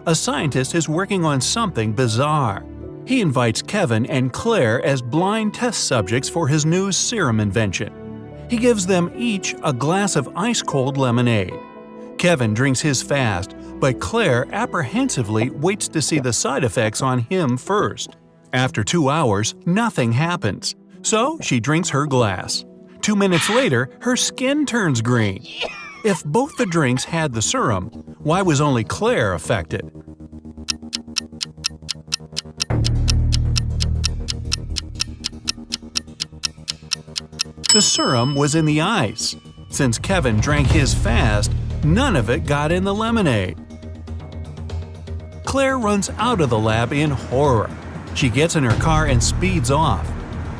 A scientist is working on something bizarre. He invites Kevin and Claire as blind test subjects for his new serum invention. He gives them each a glass of ice-cold lemonade. Kevin drinks his fast, but Claire apprehensively waits to see the side effects on him first. After 2 hours, nothing happens, so she drinks her glass. 2 minutes later, her skin turns green. If both the drinks had the serum, why was only Claire affected? The serum was in the ice. Since Kevin drank his fast, none of it got in the lemonade. Claire runs out of the lab in horror. She gets in her car and speeds off.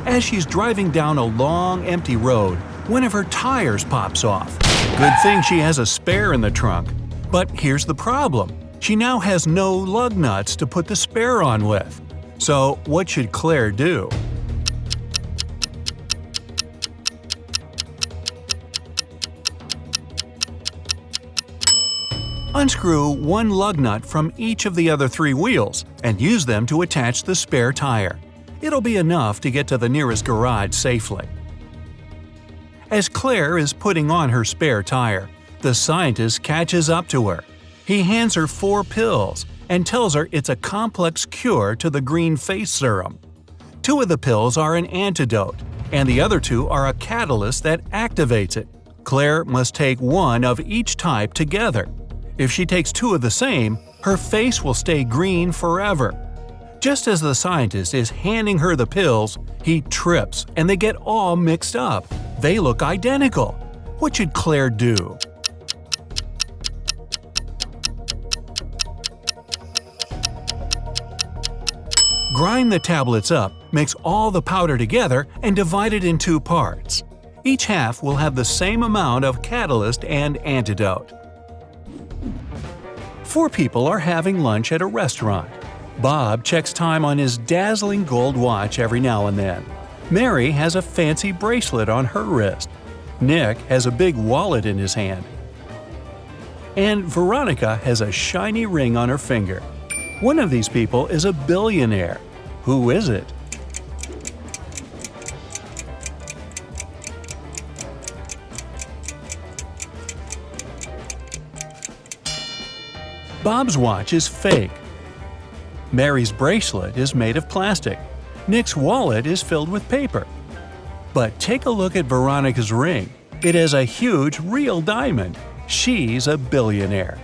As she's driving down a long, empty road, one of her tires pops off. Good thing she has a spare in the trunk. But here's the problem. She now has no lug nuts to put the spare on with. So what should Claire do? Unscrew one lug nut from each of the other 3 wheels and use them to attach the spare tire. It'll be enough to get to the nearest garage safely. As Claire is putting on her spare tire, the scientist catches up to her. He hands her 4 pills and tells her it's a complex cure to the green face serum. 2 of the pills are an antidote, and the other 2 are a catalyst that activates it. Claire must take 1 of each type together. If she takes 2 of the same, her face will stay green forever. Just as the scientist is handing her the pills, he trips and they get all mixed up. They look identical. What should Claire do? Grind the tablets up, mix all the powder together, and divide it in 2 parts. Each half will have the same amount of catalyst and antidote. 4 people are having lunch at a restaurant. Bob checks time on his dazzling gold watch every now and then. Mary has a fancy bracelet on her wrist. Nick has a big wallet in his hand. And Veronica has a shiny ring on her finger. One of these people is a billionaire. Who is it? Bob's watch is fake. Mary's bracelet is made of plastic. Nick's wallet is filled with paper. But take a look at Veronica's ring. It has a huge real diamond. She's a billionaire.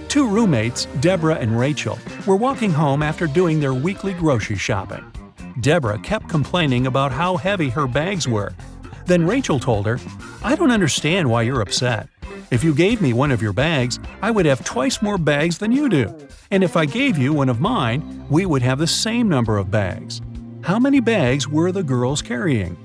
2 roommates, Deborah and Rachel, were walking home after doing their weekly grocery shopping. Deborah kept complaining about how heavy her bags were. Then Rachel told her, "I don't understand why you're upset. If you gave me one of your bags, I would have twice more bags than you do. And if I gave you one of mine, we would have the same number of bags." How many bags were the girls carrying?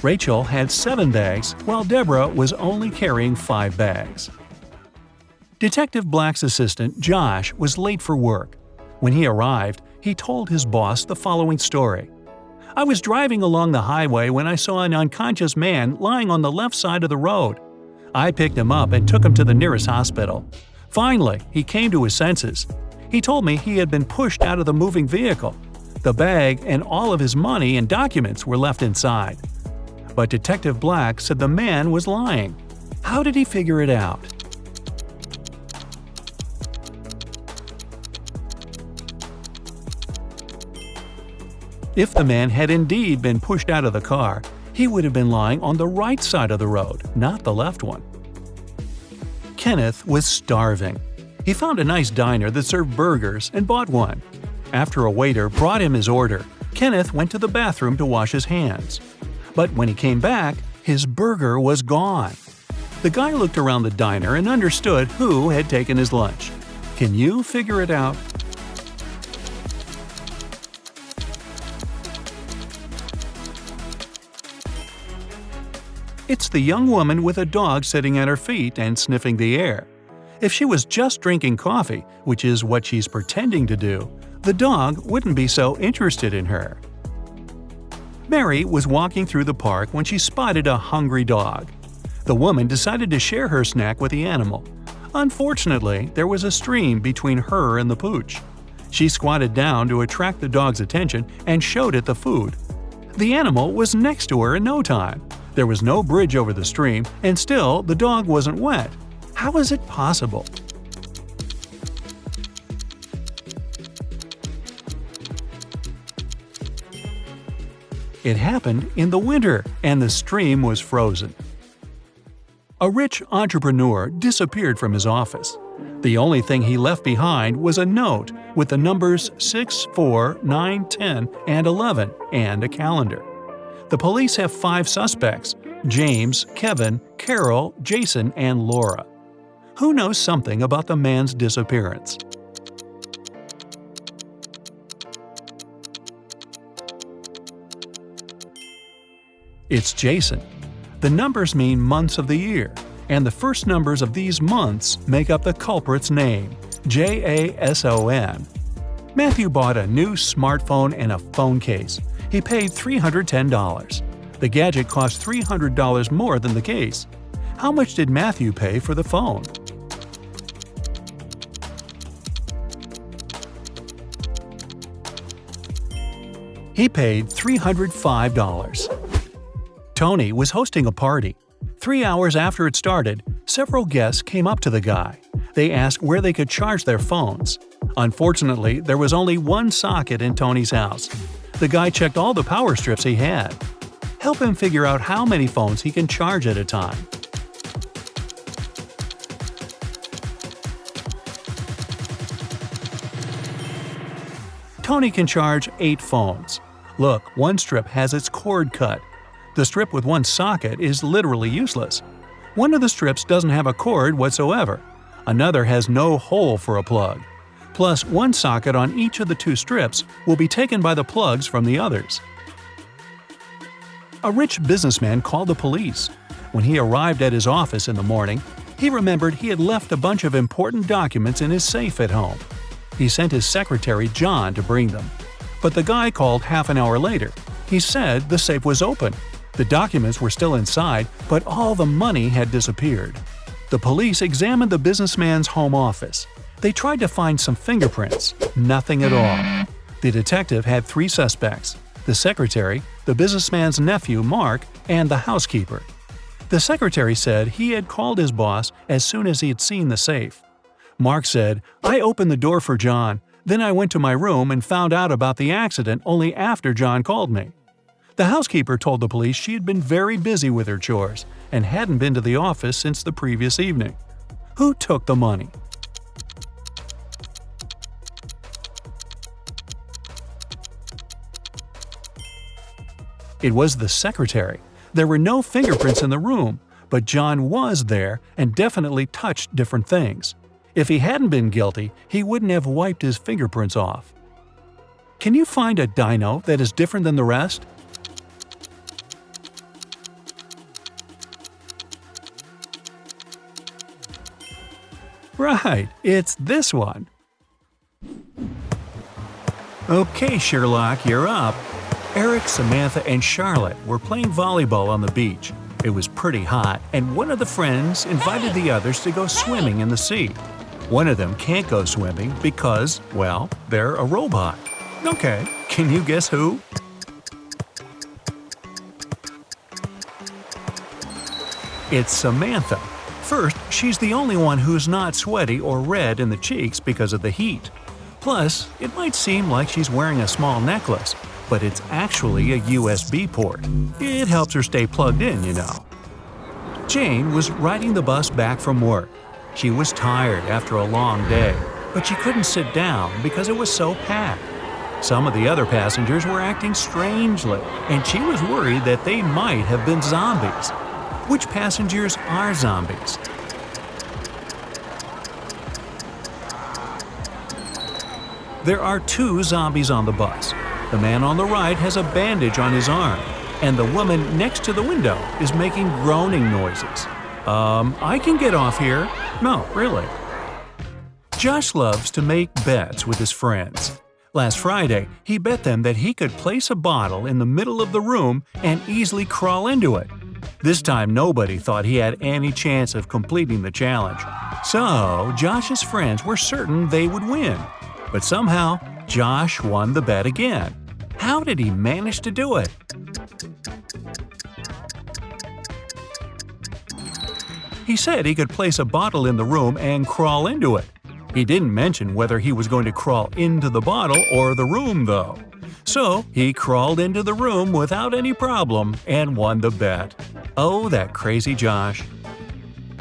Rachel had 7 bags, while Deborah was only carrying 5 bags. Detective Black's assistant, Josh, was late for work. When he arrived, he told his boss the following story. "I was driving along the highway when I saw an unconscious man lying on the left side of the road. I picked him up and took him to the nearest hospital. Finally, he came to his senses. He told me he had been pushed out of the moving vehicle. The bag and all of his money and documents were left inside." But Detective Black said the man was lying. How did he figure it out? If the man had indeed been pushed out of the car, he would have been lying on the right side of the road, not the left one. Kenneth was starving. He found a nice diner that served burgers and bought one. After a waiter brought him his order, Kenneth went to the bathroom to wash his hands. But when he came back, his burger was gone. The guy looked around the diner and understood who had taken his lunch. Can you figure it out? It's the young woman with a dog sitting at her feet and sniffing the air. If she was just drinking coffee, which is what she's pretending to do, the dog wouldn't be so interested in her. Mary was walking through the park when she spotted a hungry dog. The woman decided to share her snack with the animal. Unfortunately, there was a stream between her and the pooch. She squatted down to attract the dog's attention and showed it the food. The animal was next to her in no time. There was no bridge over the stream, and still the dog wasn't wet. How is it possible? It happened in the winter, and the stream was frozen. A rich entrepreneur disappeared from his office. The only thing he left behind was a note with the numbers 6, 4, 9, 10, and 11, and a calendar. The police have 5 suspects: James, Kevin, Carol, Jason, and Laura. Who knows something about the man's disappearance? It's Jason. The numbers mean months of the year, and the first numbers of these months make up the culprit's name, Jason. Matthew bought a new smartphone and a phone case. He paid $310. The gadget cost $300 more than the case. How much did Matthew pay for the phone? He paid $305. Tony was hosting a party. 3 hours after it started, several guests came up to the guy. They asked where they could charge their phones. Unfortunately, there was only one socket in Tony's house. The guy checked all the power strips he had. Help him figure out how many phones he can charge at a time. Tony can charge 8 phones. Look, one strip has its cord cut. The strip with one socket is literally useless. One of the strips doesn't have a cord whatsoever. Another has no hole for a plug. Plus, one socket on each of the 2 strips will be taken by the plugs from the others. A rich businessman called the police. When he arrived at his office in the morning, he remembered he had left a bunch of important documents in his safe at home. He sent his secretary John to bring them. But the guy called half an hour later. He said the safe was open. The documents were still inside, but all the money had disappeared. The police examined the businessman's home office. They tried to find some fingerprints. Nothing at all. The detective had 3 suspects: the secretary, the businessman's nephew Mark, and the housekeeper. The secretary said he had called his boss as soon as he had seen the safe. Mark said, "I opened the door for John. Then I went to my room and found out about the accident only after John called me." The housekeeper told the police she had been very busy with her chores and hadn't been to the office since the previous evening. Who took the money? It was the secretary. There were no fingerprints in the room, but John was there and definitely touched different things. If he hadn't been guilty, he wouldn't have wiped his fingerprints off. Can you find a dino that is different than the rest? Right, it's this one. Okay, Sherlock, you're up. Eric, Samantha, and Charlotte were playing volleyball on the beach. It was pretty hot, and one of the friends invited the others to go swimming in the sea. One of them can't go swimming because, well, they're a robot. Okay, can you guess who? It's Samantha. First, she's the only one who's not sweaty or red in the cheeks because of the heat. Plus, it might seem like she's wearing a small necklace, but it's actually a USB port. It helps her stay plugged in, you know. Jane was riding the bus back from work. She was tired after a long day, but she couldn't sit down because it was so packed. Some of the other passengers were acting strangely, and she was worried that they might have been zombies. Which passengers are zombies? There are 2 zombies on the bus. The man on the right has a bandage on his arm, and the woman next to the window is making groaning noises. I can get off here. No, really. Josh loves to make bets with his friends. Last Friday, he bet them that he could place a bottle in the middle of the room and easily crawl into it. This time nobody thought he had any chance of completing the challenge. So, Josh's friends were certain they would win. But somehow, Josh won the bet again. How did he manage to do it? He said he could place a bottle in the room and crawl into it. He didn't mention whether he was going to crawl into the bottle or the room, though. So he crawled into the room without any problem and won the bet. Oh, that crazy Josh.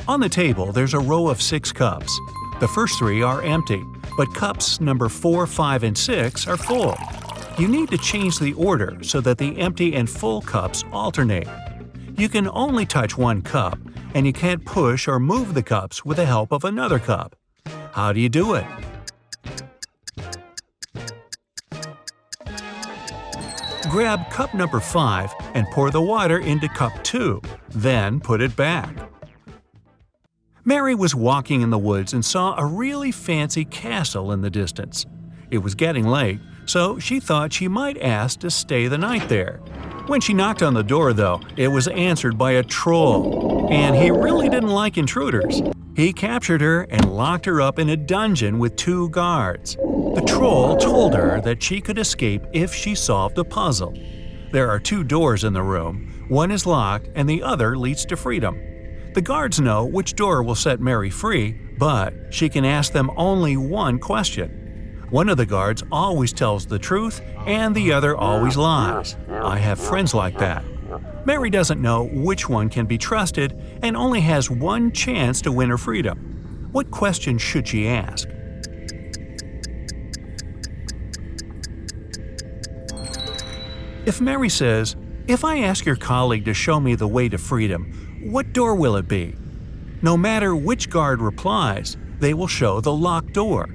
On the table, there's a row of 6 cups. The first 3 are empty, but cups number 4, 5, and 6 are full. You need to change the order so that the empty and full cups alternate. You can only touch one cup, and you can't push or move the cups with the help of another cup. How do you do it? Grab cup number 5 and pour the water into cup 2, then put it back. Mary was walking in the woods and saw a really fancy castle in the distance. It was getting late, so she thought she might ask to stay the night there. When she knocked on the door, though, it was answered by a troll, and he really didn't like intruders. He captured her and locked her up in a dungeon with 2 guards. The troll told her that she could escape if she solved a puzzle. There are 2 doors in the room. One is locked and the other leads to freedom. The guards know which door will set Mary free, but she can ask them only one question. One of the guards always tells the truth and the other always lies. I have friends like that. Mary doesn't know which one can be trusted and only has one chance to win her freedom. What question should she ask? If Mary says, "If I ask your colleague to show me the way to freedom, what door will it be?" No matter which guard replies, they will show the locked door.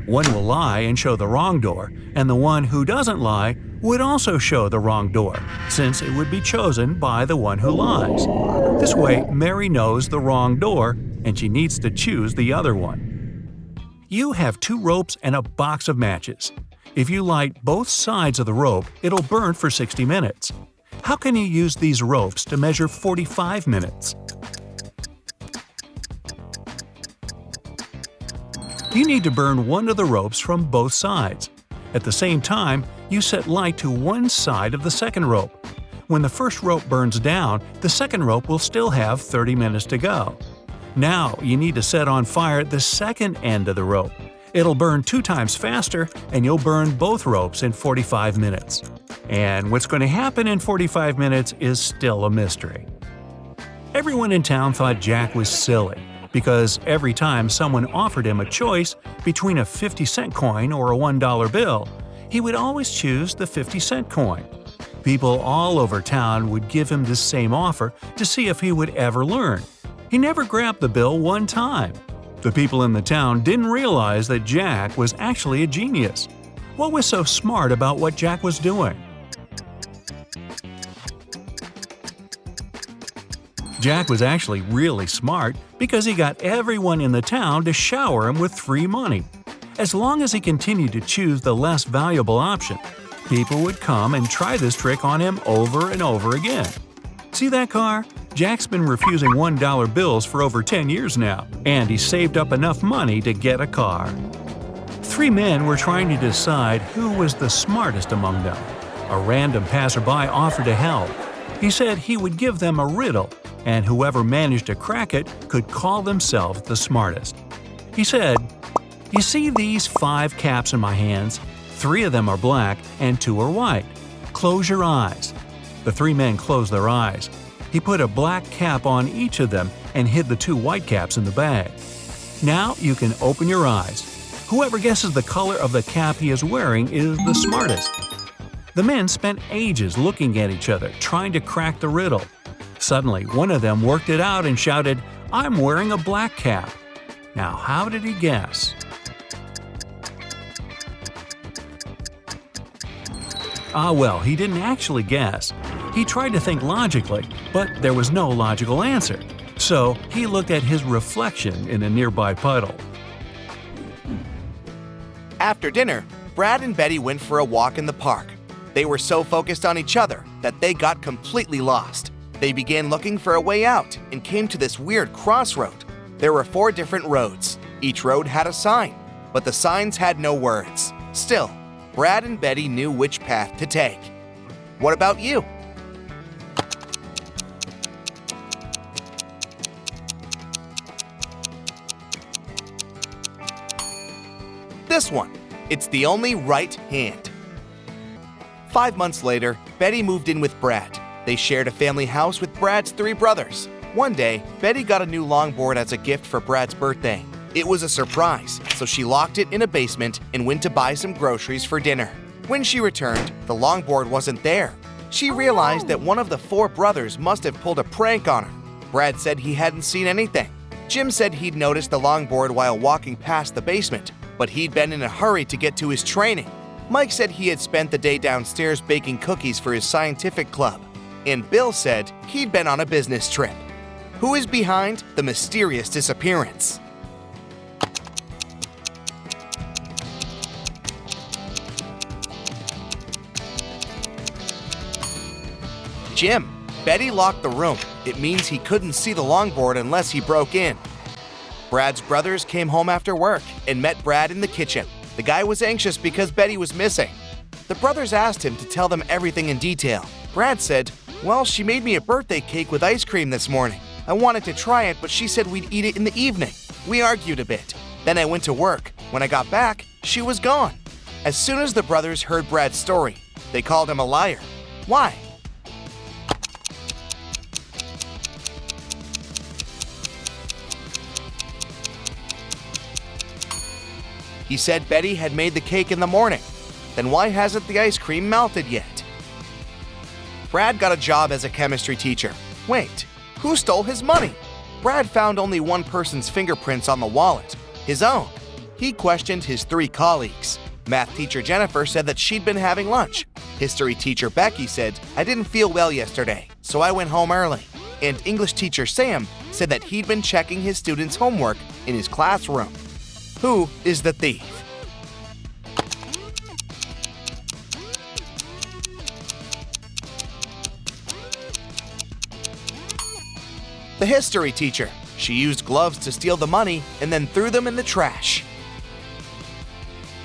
One will lie and show the wrong door, and the one who doesn't lie would also show the wrong door, since it would be chosen by the one who lies. This way, Mary knows the wrong door, and she needs to choose the other one. You have 2 ropes and a box of matches. If you light both sides of the rope, it'll burn for 60 minutes. How can you use these ropes to measure 45 minutes? You need to burn one of the ropes from both sides. At the same time, you set light to one side of the second rope. When the first rope burns down, the second rope will still have 30 minutes to go. Now you need to set on fire the second end of the rope. It'll burn 2 times faster, and you'll burn both ropes in 45 minutes. And what's going to happen in 45 minutes is still a mystery. Everyone in town thought Jack was silly, because every time someone offered him a choice between a 50-cent coin or a $1 bill, he would always choose the 50-cent coin. People all over town would give him the same offer to see if he would ever learn. He never grabbed the bill one time. The people in the town didn't realize that Jack was actually a genius. What was so smart about what Jack was doing? Jack was actually really smart because he got everyone in the town to shower him with free money. As long as he continued to choose the less valuable option, people would come and try this trick on him over and over again. See that car? Jack's been refusing $1 bills for over 10 years now, and he saved up enough money to get a car. 3 men were trying to decide who was the smartest among them. A random passerby offered to help. He said he would give them a riddle, and whoever managed to crack it could call themselves the smartest. He said, "You see these 5 caps in my hands? 3 of them are black and 2 are white. Close your eyes." The 3 men closed their eyes. He put a black cap on each of them and hid the 2 white caps in the bag. Now you can open your eyes. Whoever guesses the color of the cap he is wearing is the smartest. The men spent ages looking at each other, trying to crack the riddle. Suddenly, one of them worked it out and shouted, "I'm wearing a black cap." Now, how did he guess? Well, he didn't actually guess. He tried to think logically, but there was no logical answer. So he looked at his reflection in a nearby puddle. After dinner, Brad and Betty went for a walk in the park. They were so focused on each other that they got completely lost. They began looking for a way out and came to this weird crossroad. There were 4 different roads. Each road had a sign, but the signs had no words. Still, Brad and Betty knew which path to take. What about you? This one. It's the only right hand. 5 months later, Betty moved in with Brad. They shared a family house with Brad's 3 brothers. One day, Betty got a new longboard as a gift for Brad's birthday. It was a surprise, so she locked it in a basement and went to buy some groceries for dinner. When she returned, the longboard wasn't there. She realized that one of the 4 brothers must have pulled a prank on her. Brad said he hadn't seen anything. Jim said he'd noticed the longboard while walking past the basement, but he'd been in a hurry to get to his training. Mike said he had spent the day downstairs baking cookies for his scientific club. And Bill said he'd been on a business trip. Who is behind the mysterious disappearance? Jim. Betty locked the room. It means he couldn't see the longboard unless he broke in. Brad's brothers came home after work and met Brad in the kitchen. The guy was anxious because Betty was missing. The brothers asked him to tell them everything in detail. Brad said, "Well, she made me a birthday cake with ice cream this morning. I wanted to try it, but she said we'd eat it in the evening. We argued a bit. Then I went to work. When I got back, she was gone." As soon as the brothers heard Brad's story, they called him a liar. Why? He said Betty had made the cake in the morning. Then why hasn't the ice cream melted yet? Brad got a job as a chemistry teacher. Wait, who stole his money? Brad found only one person's fingerprints on the wallet, his own. He questioned his 3 colleagues. Math teacher Jennifer said that she'd been having lunch. History teacher Becky said, "I didn't feel well yesterday, so I went home early." And English teacher Sam said that he'd been checking his students' homework in his classroom. Who is the thief? The history teacher. She used gloves to steal the money and then threw them in the trash.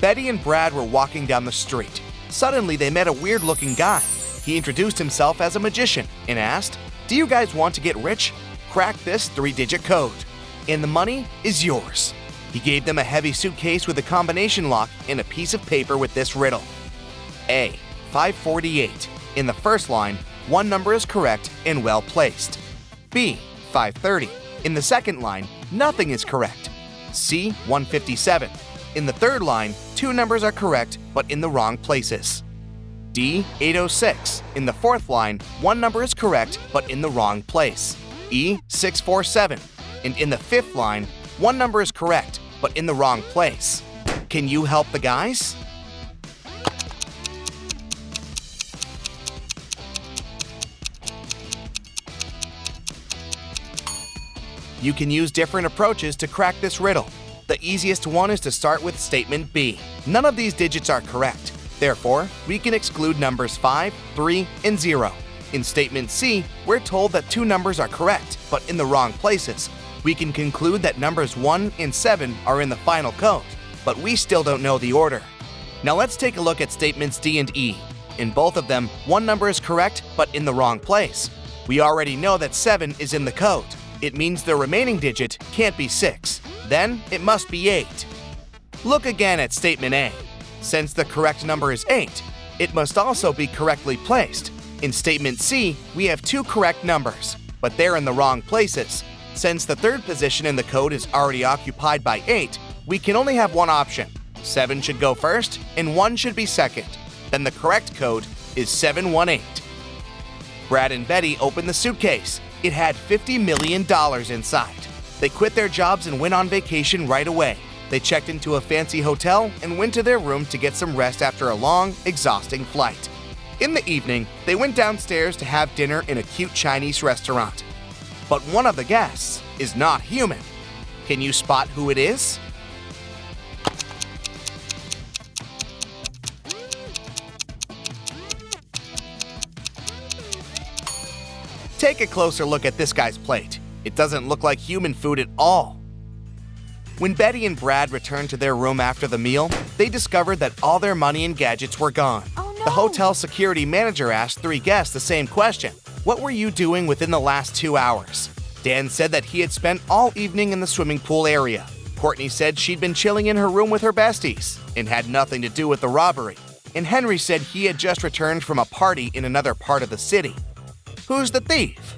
Betty and Brad were walking down the street. Suddenly, they met a weird-looking guy. He introduced himself as a magician and asked, "Do you guys want to get rich? Crack this 3-digit code, and the money is yours." He gave them a heavy suitcase with a combination lock and a piece of paper with this riddle. A. 548. In the first line, one number is correct and well placed. B. 530. In the second line, nothing is correct. C. 157. In the third line, 2 numbers are correct but in the wrong places. D. 806. In the fourth line, 1 number is correct but in the wrong place. E. 647. And in the fifth line, 1 number is correct but in the wrong place. Can you help the guys? You can use different approaches to crack this riddle. The easiest one is to start with statement B. None of these digits are correct. Therefore, we can exclude numbers 5, 3, and 0. In statement C, we're told that 2 numbers are correct, but in the wrong places. We can conclude that numbers 1 and 7 are in the final code, but we still don't know the order. Now let's take a look at statements D and E. In both of them, 1 number is correct, but in the wrong place. We already know that 7 is in the code. It means the remaining digit can't be 6. Then it must be 8. Look again at statement A. Since the correct number is 8, it must also be correctly placed. In statement C, we have 2 correct numbers, but they're in the wrong places. Since the third position in the code is already occupied by 8, we can only have one option. 7 should go first, and 1 should be second. Then the correct code is 718. Brad and Betty opened the suitcase. It had $50 million inside. They quit their jobs and went on vacation right away. They checked into a fancy hotel and went to their room to get some rest after a long, exhausting flight. In the evening, they went downstairs to have dinner in a cute Chinese restaurant. But one of the guests is not human. Can you spot who it is? Take a closer look at this guy's plate. It doesn't look like human food at all. When Betty and Brad returned to their room after the meal, they discovered that all their money and gadgets were gone. Oh no! The hotel security manager asked 3 guests the same question. What were you doing within the last 2 hours? Dan said that he had spent all evening in the swimming pool area. Courtney said she'd been chilling in her room with her besties and had nothing to do with the robbery. And Henry said he had just returned from a party in another part of the city. Who's the thief?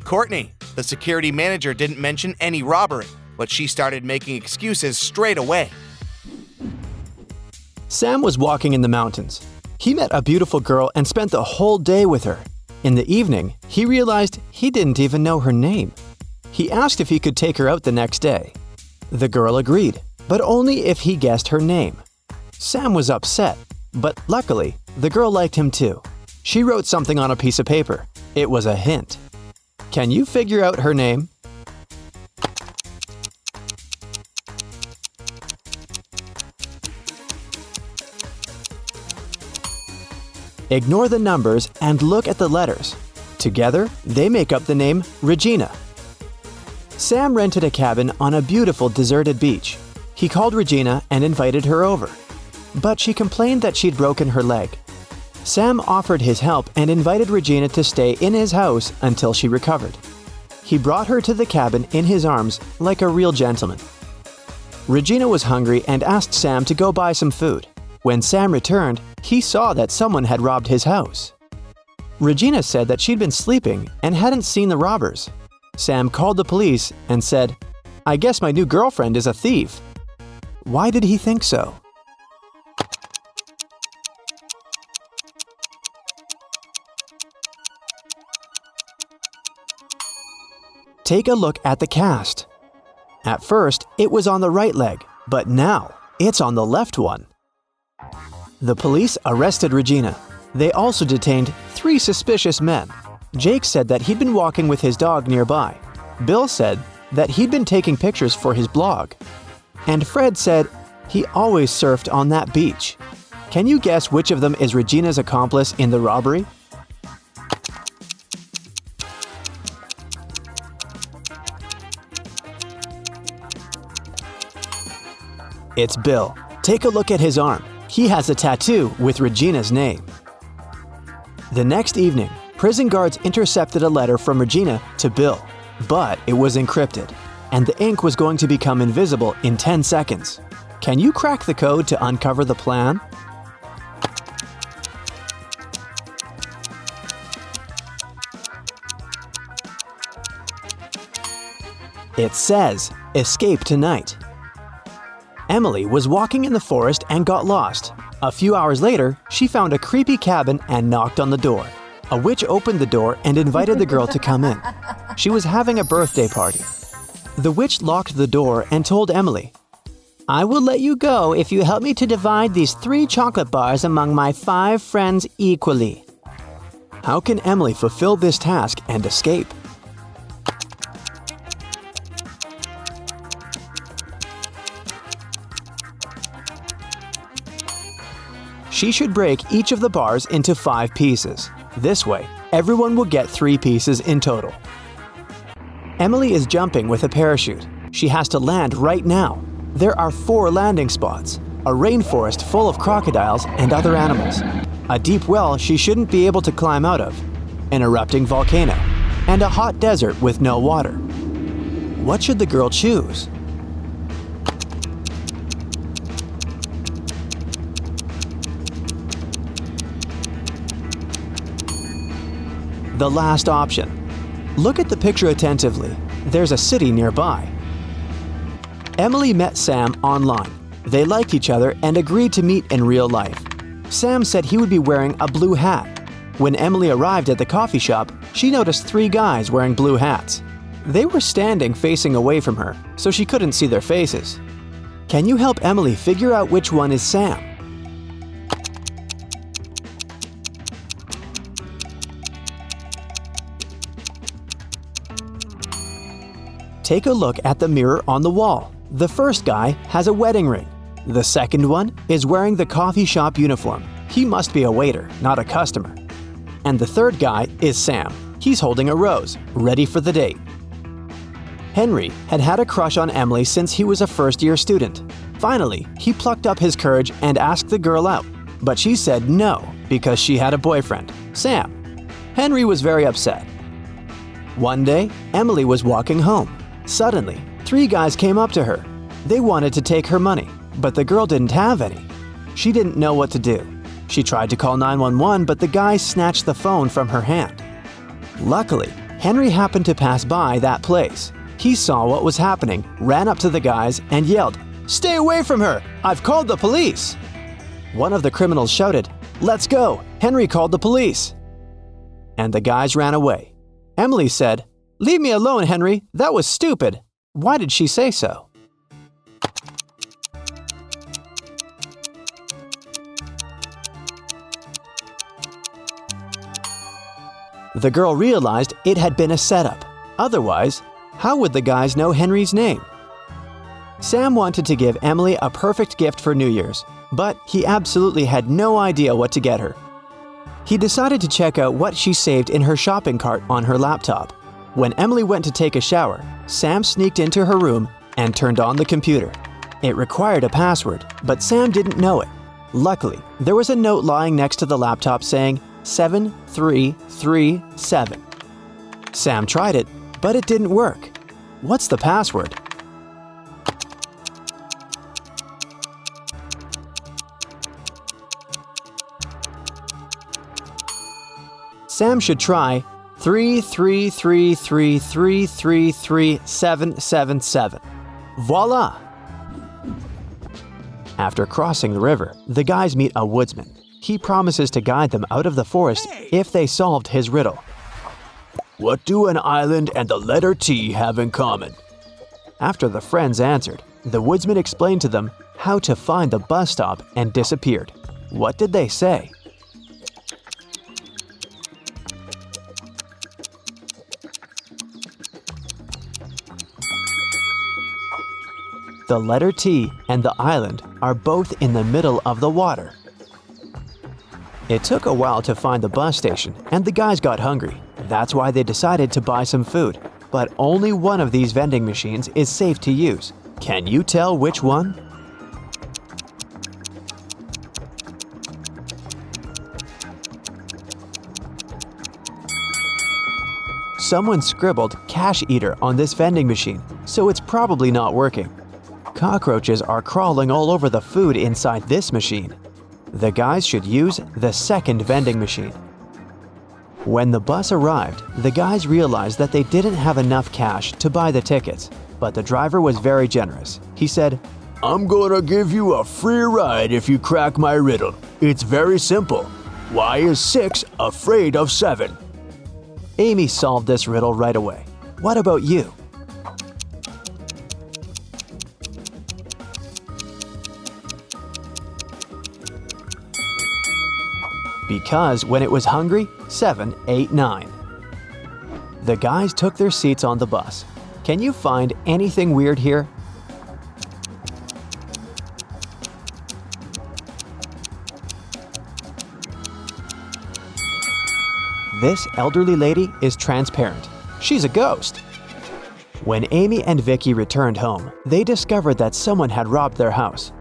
Courtney. The security manager didn't mention any robbery, but she started making excuses straight away. Sam was walking in the mountains. He met a beautiful girl and spent the whole day with her. In the evening, he realized he didn't even know her name. He asked if he could take her out the next day. The girl agreed, but only if he guessed her name. Sam was upset, but luckily, the girl liked him too. She wrote something on a piece of paper. It was a hint. Can you figure out her name? Ignore the numbers and look at the letters. Together, they make up the name Regina. Sam rented a cabin on a beautiful deserted beach. He called Regina and invited her over. But she complained that she'd broken her leg. Sam offered his help and invited Regina to stay in his house until she recovered. He brought her to the cabin in his arms like a real gentleman. Regina was hungry and asked Sam to go buy some food. When Sam returned, he saw that someone had robbed his house. Regina said that she'd been sleeping and hadn't seen the robbers. Sam called the police and said, "I guess my new girlfriend is a thief." Why did he think so? Take a look at the cast. At first, it was on the right leg, but now it's on the left one. The police arrested Regina. They also detained 3 suspicious men. Jake said that he'd been walking with his dog nearby. Bill said that he'd been taking pictures for his blog. And Fred said he always surfed on that beach. Can you guess which of them is Regina's accomplice in the robbery? It's Bill. Take a look at his arm. He has a tattoo with Regina's name. The next evening, prison guards intercepted a letter from Regina to Bill, but it was encrypted, and the ink was going to become invisible in 10 seconds. Can you crack the code to uncover the plan? It says, "Escape tonight." Emily was walking in the forest and got lost. A few hours later, she found a creepy cabin and knocked on the door. A witch opened the door and invited the girl to come in. She was having a birthday party. The witch locked the door and told Emily, "I will let you go if you help me to divide these 3 chocolate bars among my 5 friends equally." How can Emily fulfill this task and escape? She should break each of the bars into 5 pieces. This way, everyone will get 3 pieces in total. Emily is jumping with a parachute. She has to land right now. There are 4 landing spots, a rainforest full of crocodiles and other animals, a deep well she shouldn't be able to climb out of, an erupting volcano, and a hot desert with no water. What should the girl choose? The last option. Look at the picture attentively. There's a city nearby. Emily met Sam online. They liked each other and agreed to meet in real life. Sam said he would be wearing a blue hat. When Emily arrived at the coffee shop, she noticed 3 guys wearing blue hats. They were standing facing away from her, so she couldn't see their faces. Can you help Emily figure out which one is Sam? Take a look at the mirror on the wall. The first guy has a wedding ring. The second one is wearing the coffee shop uniform. He must be a waiter, not a customer. And the third guy is Sam. He's holding a rose, ready for the date. Henry had had a crush on Emily since he was a first-year student. Finally, he plucked up his courage and asked the girl out, but she said no because she had a boyfriend, Sam. Henry was very upset. One day, Emily was walking home. Suddenly, 3 guys came up to her. They wanted to take her money, but the girl didn't have any. She didn't know what to do. She tried to call 911, but the guys snatched the phone from her hand. Luckily, Henry happened to pass by that place. He saw what was happening, ran up to the guys, and yelled, "Stay away from her! I've called the police!" One of the criminals shouted, "Let's go! Henry called the police!" And the guys ran away. Emily said, "Leave me alone, Henry. That was stupid." Why did she say so? The girl realized it had been a setup. Otherwise, how would the guys know Henry's name? Sam wanted to give Emily a perfect gift for New Year's, but he absolutely had no idea what to get her. He decided to check out what she saved in her shopping cart on her laptop. When Emily went to take a shower, Sam sneaked into her room and turned on the computer. It required a password, but Sam didn't know it. Luckily, there was a note lying next to the laptop saying 7337. Sam tried it, but it didn't work. What's the password? Sam should try 33333333777. Voila! After crossing the river, the guys meet a woodsman. He promises to guide them out of the forest if they solved his riddle. What do an island and the letter T have in common? After the friends answered, the woodsman explained to them how to find the bus stop and disappeared. What did they say? The letter T and the island are both in the middle of the water. It took a while to find the bus station, and the guys got hungry. That's why they decided to buy some food. But only one of these vending machines is safe to use. Can you tell which one? Someone scribbled "cash eater" on this vending machine, so it's probably not working. Cockroaches are crawling all over the food inside this machine. The guys should use the second vending machine. When the bus arrived, the guys realized that they didn't have enough cash to buy the tickets, but the driver was very generous. He said, "I'm gonna give you a free ride if you crack my riddle. It's very simple. Why is 6 afraid of 7? Amy solved this riddle right away. What about you? Because when it was hungry, 7 ate 9. The guys took their seats on the bus. Can you find anything weird here? This elderly lady is transparent. She's a ghost. When Amy and Vicky returned home, they discovered that someone had robbed their house.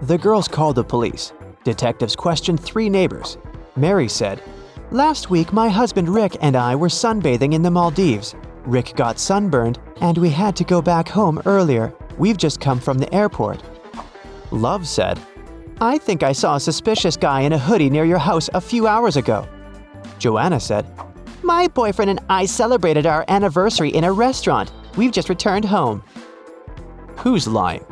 The girls called the police. Detectives questioned 3 neighbors. Mary said, "Last week my husband Rick and I were sunbathing in the Maldives. Rick got sunburned and we had to go back home earlier. We've just come from the airport." Love said, "I think I saw a suspicious guy in a hoodie near your house a few hours ago." Joanna said, "My boyfriend and I celebrated our anniversary in a restaurant. We've just returned home." Who's lying?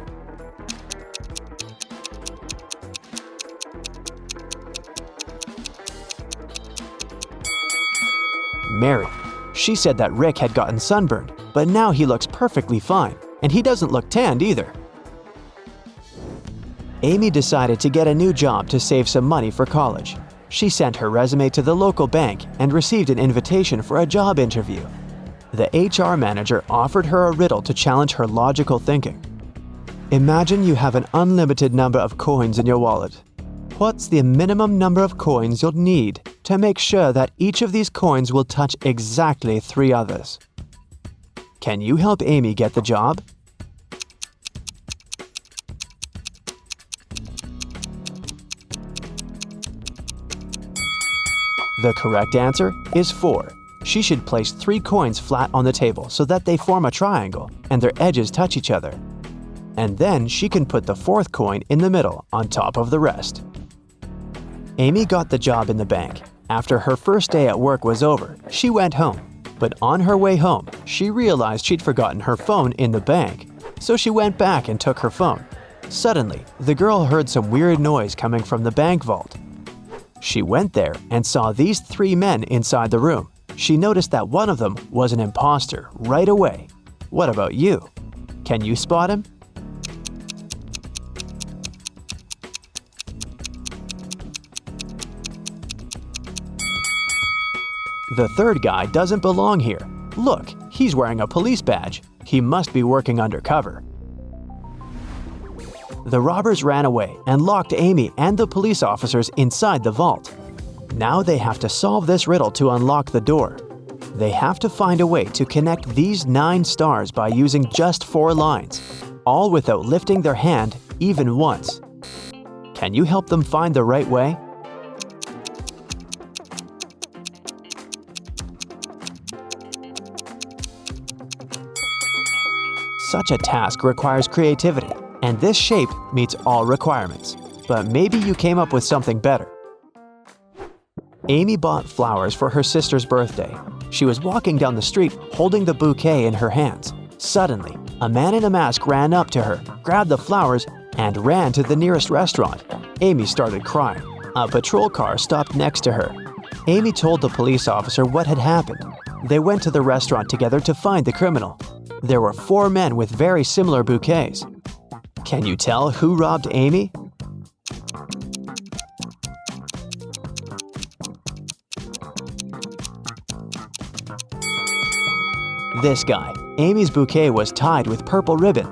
Mary. She said that Rick had gotten sunburned, but now he looks perfectly fine, and he doesn't look tanned either. Amy decided to get a new job to save some money for college. She sent her resume to the local bank and received an invitation for a job interview. The HR manager offered her a riddle to challenge her logical thinking. Imagine you have an unlimited number of coins in your wallet. What's the minimum number of coins you'll need to make sure that each of these coins will touch exactly 3 others? Can you help Amy get the job? The correct answer is 4. She should place 3 coins flat on the table so that they form a triangle and their edges touch each other. And then she can put the 4th coin in the middle on top of the rest. Amy got the job in the bank. After her first day at work was over, she went home. But on her way home, she realized she'd forgotten her phone in the bank. So she went back and took her phone. Suddenly, the girl heard some weird noise coming from the bank vault. She went there and saw these 3 men inside the room. She noticed that one of them was an imposter right away. What about you? Can you spot him? The 3rd guy doesn't belong here. Look, he's wearing a police badge. He must be working undercover. The robbers ran away and locked Amy and the police officers inside the vault. Now they have to solve this riddle to unlock the door. They have to find a way to connect these 9 stars by using just 4 lines, all without lifting their hand even once. Can you help them find the right way? Such a task requires creativity, and this shape meets all requirements. But maybe you came up with something better. Amy bought flowers for her sister's birthday. She was walking down the street holding the bouquet in her hands. Suddenly, a man in a mask ran up to her, grabbed the flowers, and ran to the nearest restaurant. Amy started crying. A patrol car stopped next to her. Amy told the police officer what had happened. They went to the restaurant together to find the criminal. There were 4 men with very similar bouquets. Can you tell who robbed Amy? This guy. Amy's bouquet was tied with purple ribbon.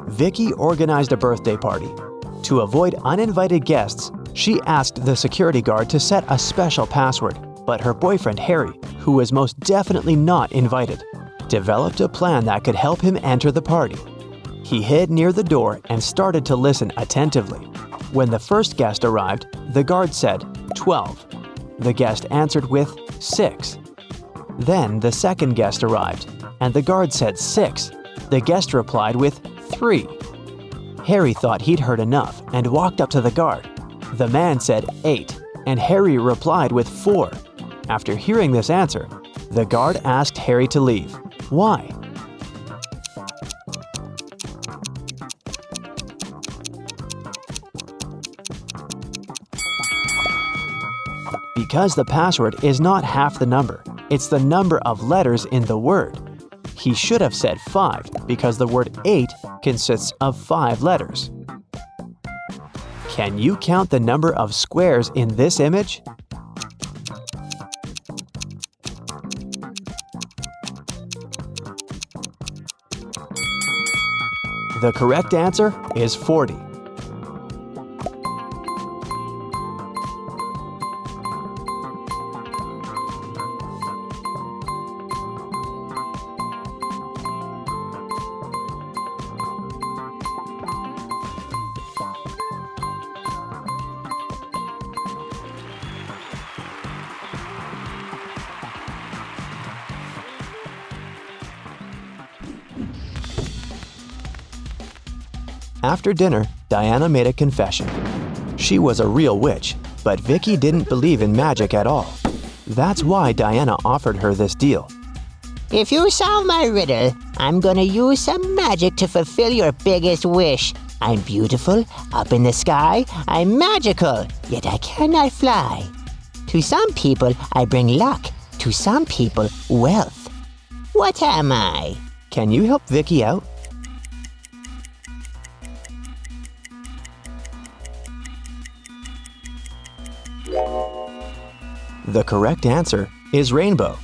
Vicky organized a birthday party. To avoid uninvited guests, she asked the security guard to set a special password, but her boyfriend Harry, who was most definitely not invited, developed a plan that could help him enter the party. He hid near the door and started to listen attentively. When the first guest arrived, the guard said 12. The guest answered with 6. Then the second guest arrived, and the guard said 6. The guest replied with 3. Harry thought he'd heard enough and walked up to the guard. The man said 8, and Harry replied with 4. After hearing this answer, the guard asked Harry to leave. Why? Because the password is not half the number. It's the number of letters in the word. He should have said 5 because the word 8 consists of 5 letters. Can you count the number of squares in this image? The correct answer is 40. After dinner, Diana made a confession. She was a real witch, but Vicky didn't believe in magic at all. That's why Diana offered her this deal. If you solve my riddle, I'm gonna use some magic to fulfill your biggest wish. I'm beautiful, up in the sky, I'm magical, yet I cannot fly. To some people, I bring luck. To some people, wealth. What am I? Can you help Vicky out? The correct answer is rainbow.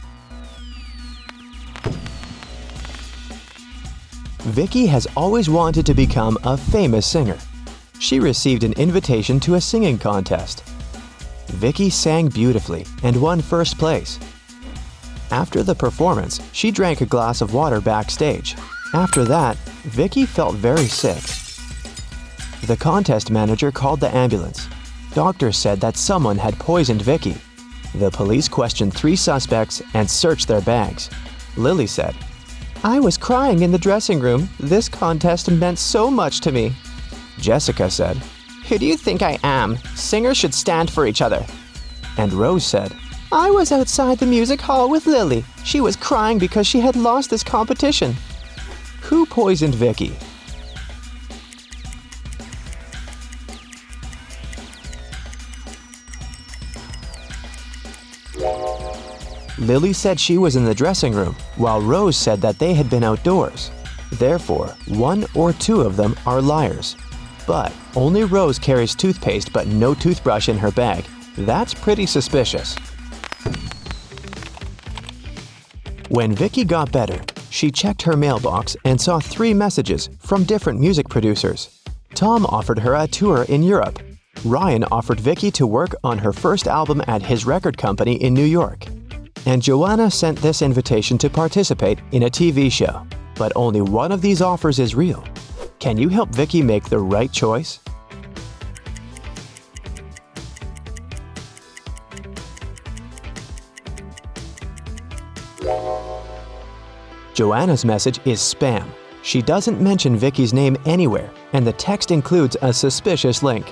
Vicky has always wanted to become a famous singer. She received an invitation to a singing contest. Vicky sang beautifully and won first place. After the performance, she drank a glass of water backstage. After that, Vicky felt very sick. The contest manager called the ambulance. Doctors said that someone had poisoned Vicky. The police questioned 3 suspects and searched their bags. Lily said, "I was crying in the dressing room. This contest meant so much to me." Jessica said, "Who do you think I am? Singers should stand for each other." And Rose said, "I was outside the music hall with Lily. She was crying because she had lost this competition." Who poisoned Vicky? Lily said she was in the dressing room, while Rose said that they had been outdoors. Therefore, 1 or 2 of them are liars. But only Rose carries toothpaste but no toothbrush in her bag. That's pretty suspicious. When Vicky got better, she checked her mailbox and saw 3 messages from different music producers. Tom offered her a tour in Europe. Ryan offered Vicky to work on her first album at his record company in New York. And Joanna sent this invitation to participate in a TV show. But only one of these offers is real. Can you help Vicky make the right choice? Joanna's message is spam. She doesn't mention Vicky's name anywhere, and the text includes a suspicious link.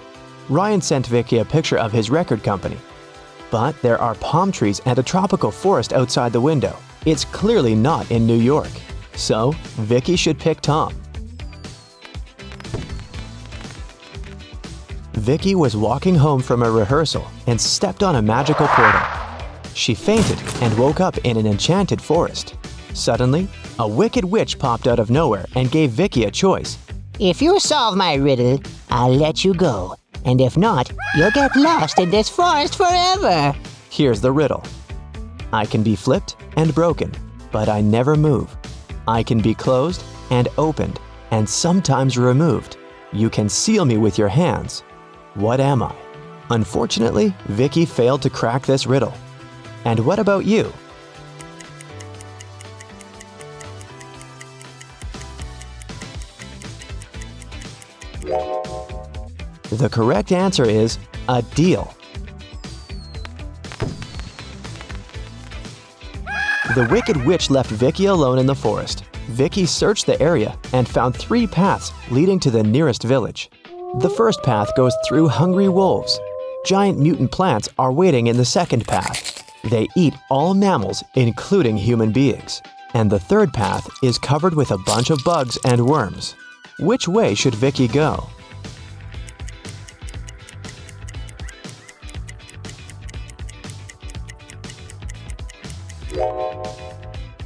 Ryan sent Vicky a picture of his record company. But there are palm trees and a tropical forest outside the window. It's clearly not in New York. So, Vicky should pick Tom. Vicky was walking home from a rehearsal and stepped on a magical portal. She fainted and woke up in an enchanted forest. Suddenly, a wicked witch popped out of nowhere and gave Vicky a choice. If you solve my riddle, I'll let you go. And if not, you'll get lost in this forest forever. Here's the riddle. I can be flipped and broken, but I never move. I can be closed and opened, and sometimes removed. You can seal me with your hands. What am I? Unfortunately, Vicky failed to crack this riddle. And what about you? The correct answer is a deal. The wicked witch left Vicky alone in the forest. Vicky searched the area and found 3 paths leading to the nearest village. The first path goes through hungry wolves. Giant mutant plants are waiting in the second path. They eat all mammals, including human beings. And the third path is covered with a bunch of bugs and worms. Which way should Vicky go?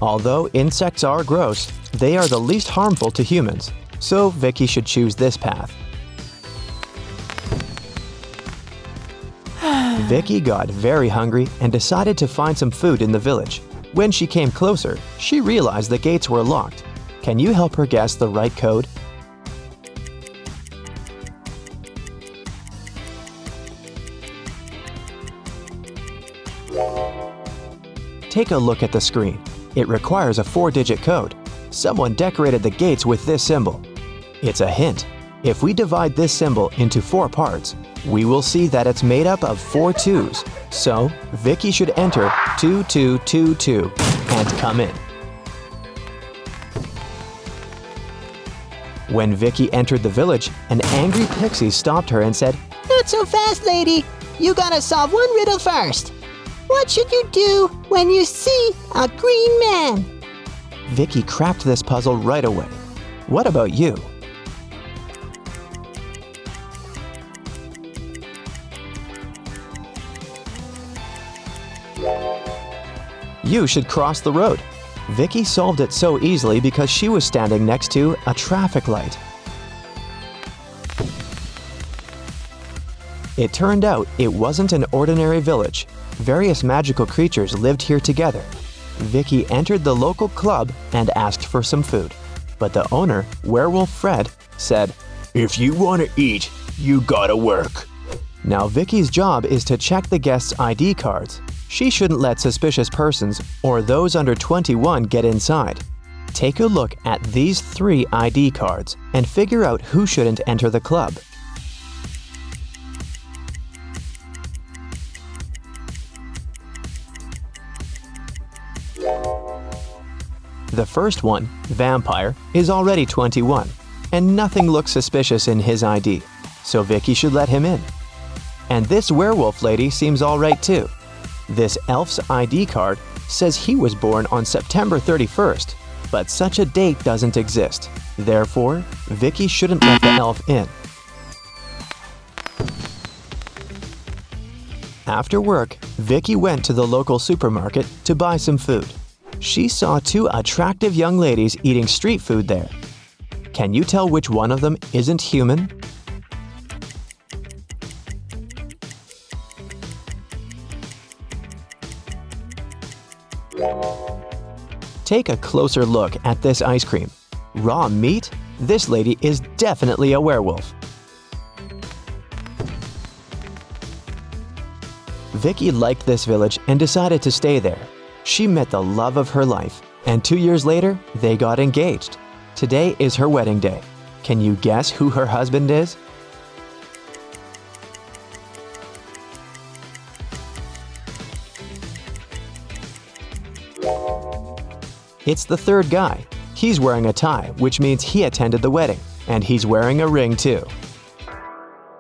Although insects are gross, they are the least harmful to humans, so Vicky should choose this path. Vicky got very hungry and decided to find some food in the village. When she came closer, she realized the gates were locked. Can you help her guess the right code? Take a look at the screen. It requires a 4-digit code. Someone decorated the gates with this symbol. It's a hint. If we divide this symbol into 4 parts, we will see that it's made up of 4 2s. So, Vicky should enter 2222 and come in. When Vicky entered the village, an angry pixie stopped her and said, Not so fast, lady. You gotta solve one riddle first. What should you do when you see a green man? Vicky cracked this puzzle right away. What about you? You should cross the road. Vicky solved it so easily because she was standing next to a traffic light. It turned out it wasn't an ordinary village. Various magical creatures lived here together. Vicky entered the local club and asked for some food. But the owner, Werewolf Fred, said, "If you want to eat, you gotta work." Now Vicky's job is to check the guests' ID cards. She shouldn't let suspicious persons or those under 21 get inside. Take a look at these 3 ID cards and figure out who shouldn't enter the club. The first one, Vampire, is already 21, and nothing looks suspicious in his ID, so Vicky should let him in. And this werewolf lady seems alright too. This elf's ID card says he was born on September 31st, but such a date doesn't exist. Therefore, Vicky shouldn't let the elf in. After work, Vicky went to the local supermarket to buy some food. She saw 2 attractive young ladies eating street food there. Can you tell which one of them isn't human? Take a closer look at this ice cream. Raw meat? This lady is definitely a werewolf. Vicky liked this village and decided to stay there. She met the love of her life, and 2 years later, they got engaged. Today is her wedding day. Can you guess who her husband is? It's the third guy. He's wearing a tie, which means he attended the wedding, and he's wearing a ring too.